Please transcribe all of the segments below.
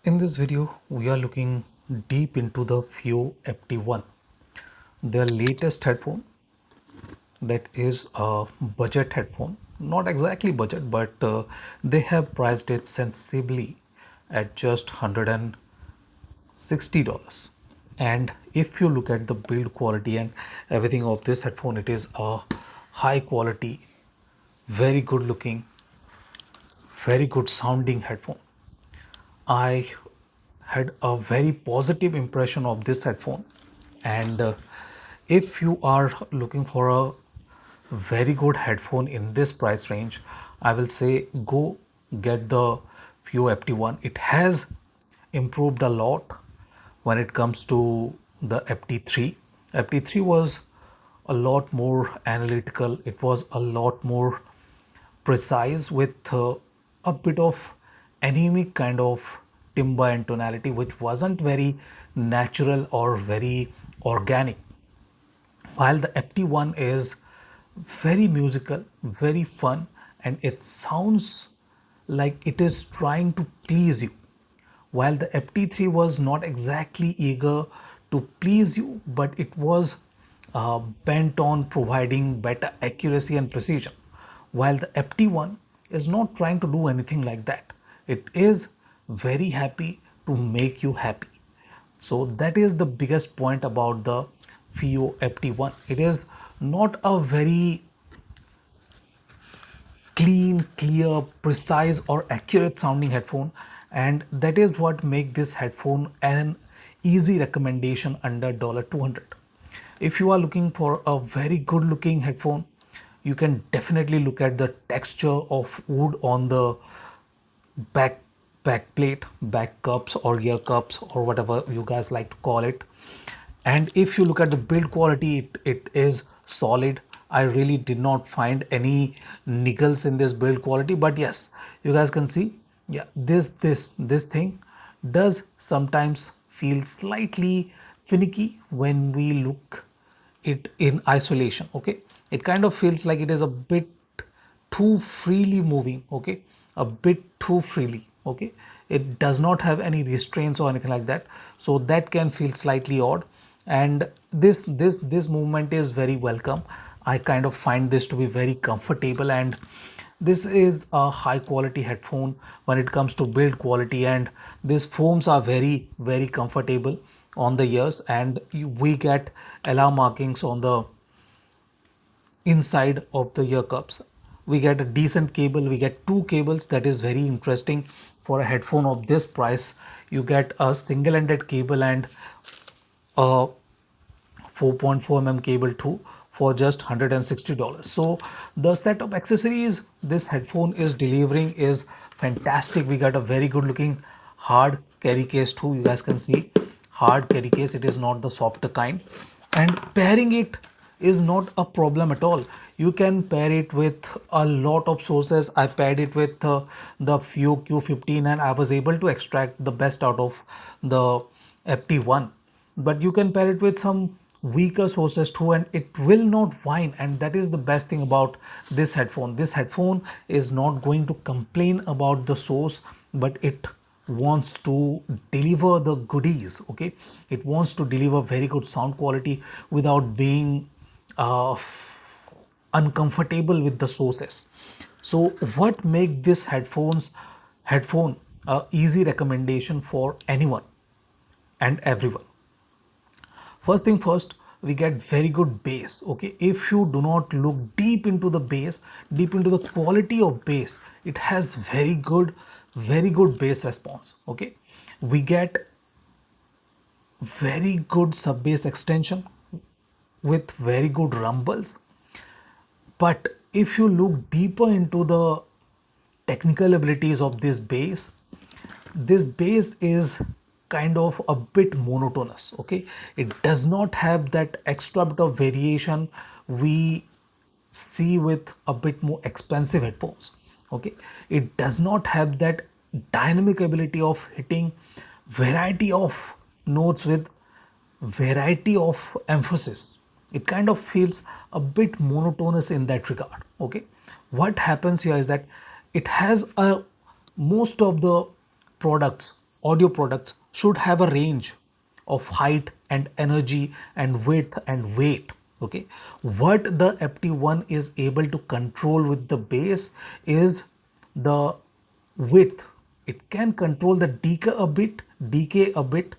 In this video, we are looking deep into the Fiio FT1, their latest headphone that is a budget headphone. Not exactly budget, but they have priced it sensibly at just $160. And if you look at the build quality and everything of this headphone, it is a high quality, very good looking, very good sounding headphone. I had a very positive impression of this headphone, and if you are looking for a very good headphone in this price range, I will say go get the Fiio FT1. It has improved a lot when it comes to the FT3. FT3 was a lot more analytical, it was a lot more precise with a bit of anemic kind of timbre and tonality, which wasn't very natural or very organic. While the FT1 is very musical, very fun, and it sounds like it is trying to please you. While the FT3 was not exactly eager to please you, but it was bent on providing better accuracy and precision. While the FT1 is not trying to do anything like that. It is very happy to make you happy. So that is the biggest point about the Fiio FT1. It is not a very clean, clear, precise or accurate sounding headphone, and that is what make this headphone an easy recommendation under $200. If you are looking for a very good looking headphone, you can definitely look at the texture of wood on the back plate, back cups or ear cups or whatever you guys like to call it. And if you look at the build quality, it is solid. I really did not find any niggles in this build quality, but yes, you guys can see, yeah, this thing does sometimes feel slightly finicky when we look it in isolation. Okay, it kind of feels like it is a bit too freely moving. Okay, a bit too freely. Okay, it does not have any restraints or anything like that, so that can feel slightly odd, and this movement is very welcome. I kind of find this to be very comfortable, and this is a high quality headphone when it comes to build quality, and these foams are very comfortable on the ears, and we get alarm markings on the inside of the ear cups. We get a decent cable, we get two cables. That is very interesting for a headphone of this price. You get a single-ended cable and a 4.4 mm cable too for just $160. So the set of accessories this headphone is delivering is fantastic. We got a very good looking hard carry case too. You guys can see hard carry case. It is not the softer kind, and pairing it is not a problem at all. You can pair it with a lot of sources. I paired it with the Fiio Q15 and I was able to extract the best out of the FT1. But you can pair it with some weaker sources too, and it will not whine, and that is the best thing about this headphone. This headphone is not going to complain about the source, but it wants to deliver the goodies. Okay, it wants to deliver very good sound quality without being uncomfortable with the sources. So what make this headphone a easy recommendation for anyone and everyone? First thing first, we get very good bass. Okay, if you do not look deep into the bass, deep into the quality of bass, it has very good bass response. Okay, we get very good sub bass extension with very good rumbles. But if you look deeper into the technical abilities of this bass is kind of a bit monotonous. Okay, it does not have that extra bit of variation we see with a bit more expensive headphones. Okay, it does not have that dynamic ability of hitting variety of notes with variety of emphasis. It kind of feels a bit monotonous in that regard. Okay, what happens here is that it has a most of the products audio products should have a range of height and energy and width and weight. Okay, what the FT1 is able to control with the bass is the width. It can control the decay a bit,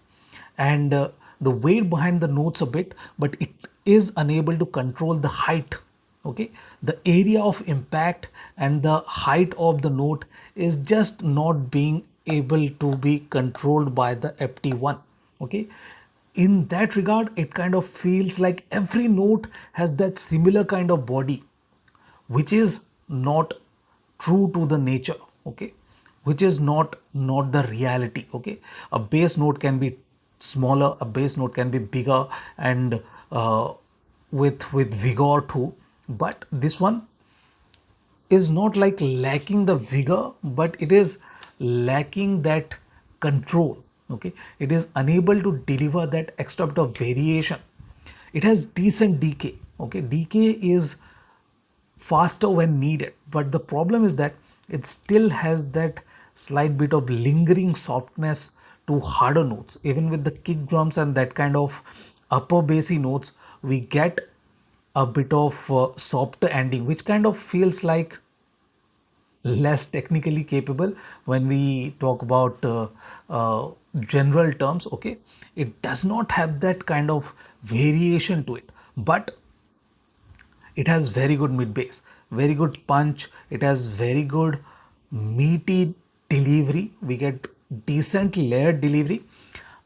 and the weight behind the notes a bit, but it is unable to control the height. Okay, the area of impact and the height of the note is just not being able to be controlled by the FT1. Okay, in that regard, it kind of feels like every note has that similar kind of body, which is not true to the nature. Okay, which is not the reality. Okay, a bass note can be smaller, a bass note can be bigger, and with vigor too, but this one is not like lacking the vigor, but it is lacking that control. Okay, it is unable to deliver that extra bit of variation. It has decent decay. Okay, decay is faster when needed, but the problem is that it still has that slight bit of lingering softness to harder notes. Even with the kick drums and that kind of upper bassy notes, we get a bit of softer ending, which kind of feels like less technically capable when we talk about general terms. Okay, it does not have that kind of variation to it, but it has very good mid bass, very good punch. It has very good meaty delivery. We get decent layered delivery.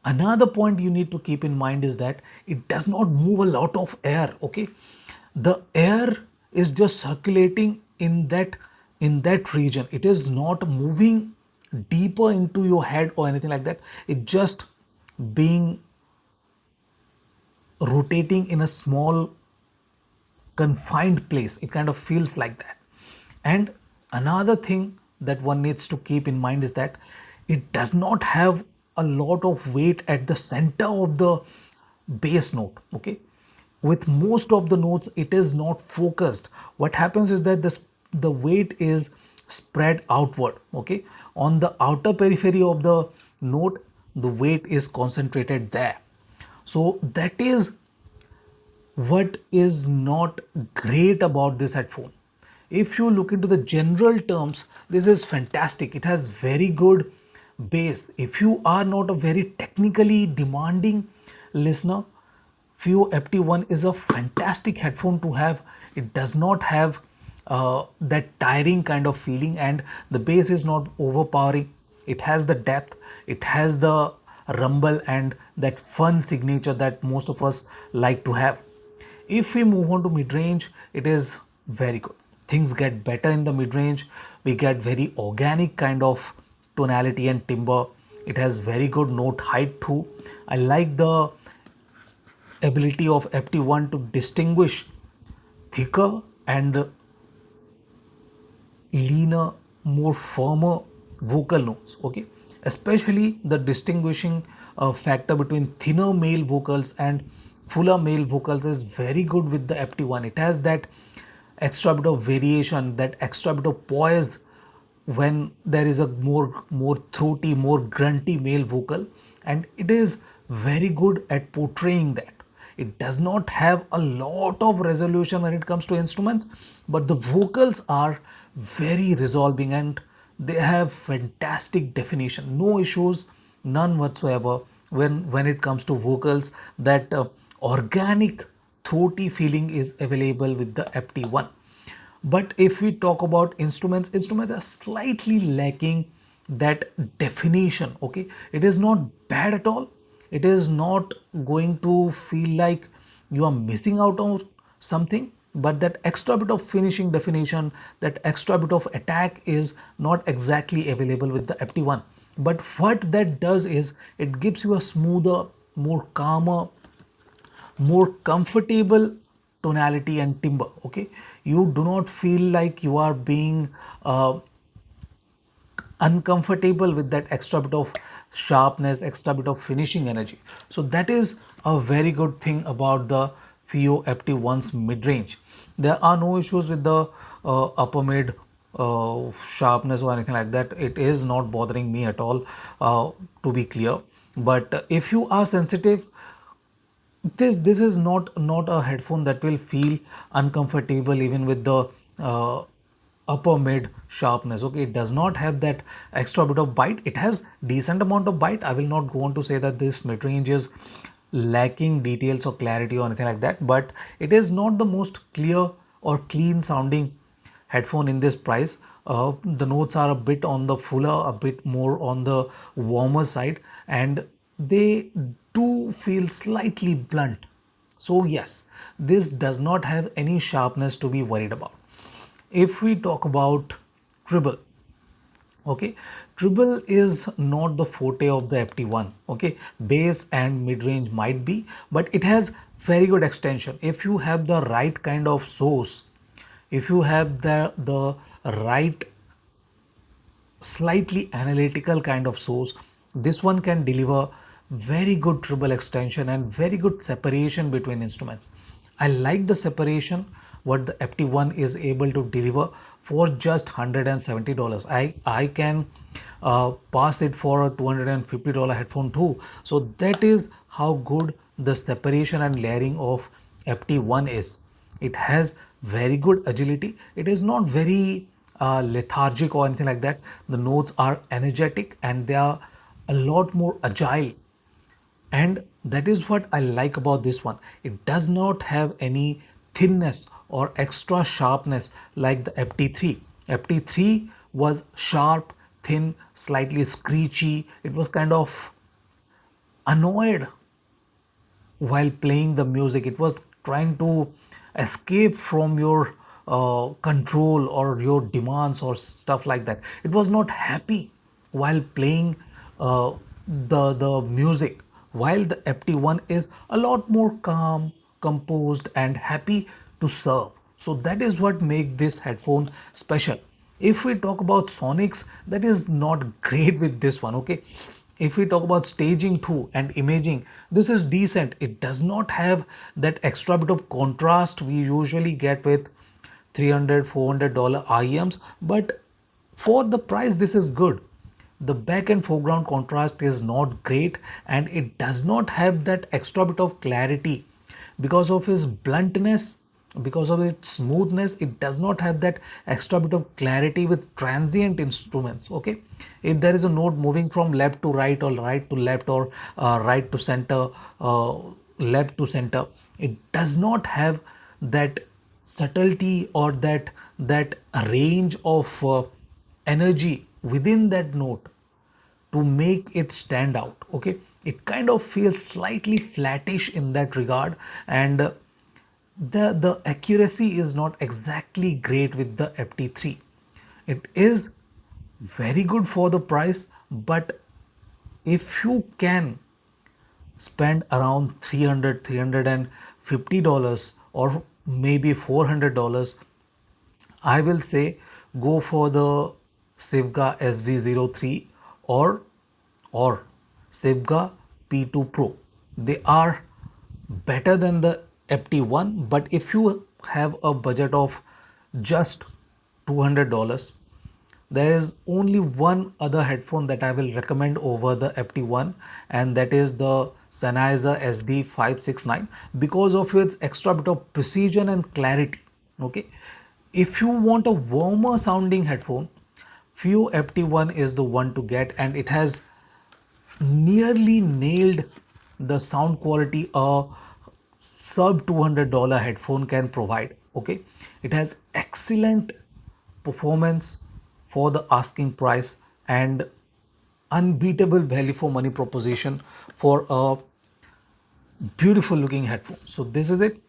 Another point you need to keep in mind is that it does not move a lot of air. Okay, the air is just circulating in that region. It is not moving deeper into your head or anything like that. It just being rotating in a small confined place. It kind of feels like that. And another thing that one needs to keep in mind is that it does not have a lot of weight at the center of the bass note. Okay, with most of the notes it is not focused. What happens is that the weight is spread outward. Okay, on the outer periphery of the note, the weight is concentrated there. So that is what is not great about this headphone. If you look into the general terms, this is fantastic. It has very good bass. If you are not a very technically demanding listener, Fiio FT1 is a fantastic headphone to have. It does not have that tiring kind of feeling, and the bass is not overpowering. It has the depth, it has the rumble and that fun signature that most of us like to have. If we move on to mid-range, it is very good. Things get better in the mid-range. We get very organic kind of tonality and timbre. It has very good note height too. I like the ability of FT1 to distinguish thicker and leaner, more firmer vocal notes. Okay, especially the distinguishing factor between thinner male vocals and fuller male vocals is very good with the FT1. It has that extra bit of variation, that extra bit of poise when there is a more throaty, more grunty male vocal, and it is very good at portraying that. It does not have a lot of resolution when it comes to instruments, but the vocals are very resolving and they have fantastic definition. No issues, none whatsoever when it comes to vocals. That organic throaty feeling is available with the FT1. But if we talk about instruments, instruments are slightly lacking that definition. Okay, it is not bad at all. It is not going to feel like you are missing out on something, but that extra bit of finishing definition, that extra bit of attack is not exactly available with the FT1. But what that does is it gives you a smoother, more calmer, more comfortable tonality and timbre. Okay, you do not feel like you are being uncomfortable with that extra bit of sharpness, extra bit of finishing energy. So that is a very good thing about the Fiio FT1's mid-range. There are no issues with the upper mid sharpness or anything like that. It is not bothering me at all, to be clear. But if you are sensitive, this is not a headphone that will feel uncomfortable even with the uh, upper mid sharpness. Okay, it does not have that extra bit of bite. It has decent amount of bite. I will not go on to say that this mid range is lacking details or clarity or anything like that, but it is not the most clear or clean sounding headphone in this price. The notes are a bit on the fuller, a bit more on the warmer side, and they do feel slightly blunt. So yes, this does not have any sharpness to be worried about. If we talk about treble, okay, treble is not the forte of the FT1. Okay, bass and mid-range might be, but it has very good extension. If you have the right kind of source, if you have the right slightly analytical kind of source, this one can deliver very good treble extension and very good separation between instruments. I like the separation what the FT1 is able to deliver for just $170. I can pass it for a $250 headphone too. So that is how good the separation and layering of FT1 is. It has very good agility. It is not very lethargic or anything like that. The notes are energetic and they are a lot more agile, and that is what I like about this one. It does not have any thinness or extra sharpness like the FT3. FT3 was sharp, thin, slightly screechy. It was kind of annoyed while playing the music. It was trying to escape from your control or your demands or stuff like that. It was not happy while playing the music, while the FT1 is a lot more calm, composed and happy to serve. So that is what makes this headphone special. If we talk about sonics, that is not great with this one. Okay, if we talk about staging too and imaging, this is decent. It does not have that extra bit of contrast we usually get with $300 $400 IEMs, but for the price this is good. The back and foreground contrast is not great, and it does not have that extra bit of clarity because of its bluntness, because of its smoothness. It does not have that extra bit of clarity with transient instruments. Okay, if there is a note moving from left to right or right to left or right to center, left to center, it does not have that subtlety or that range of energy within that note to make it stand out. Okay, it kind of feels slightly flattish in that regard, and the accuracy is not exactly great with the FT3. It is very good for the price, but if you can spend around $300 or maybe $400, I will say go for the Sivga SV03 or or Sivga P2 Pro. They are better than the FT1, but if you have a budget of just $200, there is only one other headphone that I will recommend over the FT1, and that is the Sennheiser SD569 because of its extra bit of precision and clarity. Okay, if you want a warmer sounding headphone, Fiio FT1 is the one to get, and it has nearly nailed the sound quality a sub $200 headphone can provide. Okay, it has excellent performance for the asking price and unbeatable value for money proposition for a beautiful looking headphone. So this is it.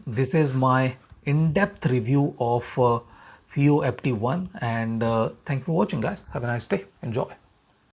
This is my in-depth review of Fiio FT1, and thank you for watching, guys. Have a nice day. Enjoy.